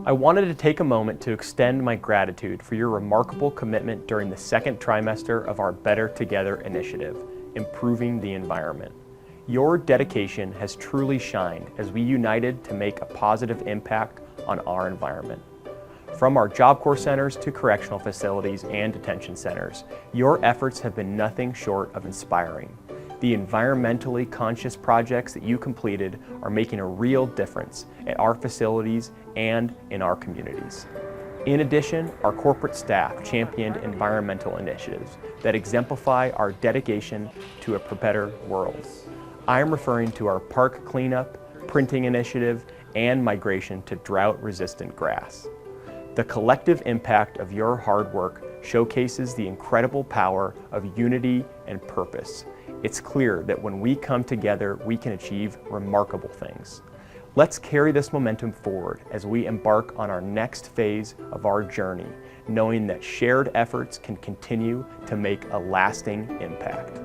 I wanted to take a moment to extend my gratitude for your remarkable commitment during the second trimester of our Better Together initiative, improving the environment. Your dedication has truly shined as we united to make a positive impact on our environment. From our Job Corps centers to correctional facilities and detention centers, your efforts have been nothing short of inspiring. The environmentally conscious projects that you completed are making a real difference at our facilities and in our communities. In addition, our corporate staff championed environmental initiatives that exemplify our dedication to a better world. I am referring to our park cleanup, printing initiative, and migration to drought-resistant grass. The collective impact of your hard work showcases the incredible power of unity and purpose. It's clear that when we come together, we can achieve remarkable things. Let's carry this momentum forward as we embark on our next phase of our journey, knowing that shared efforts can continue to make a lasting impact.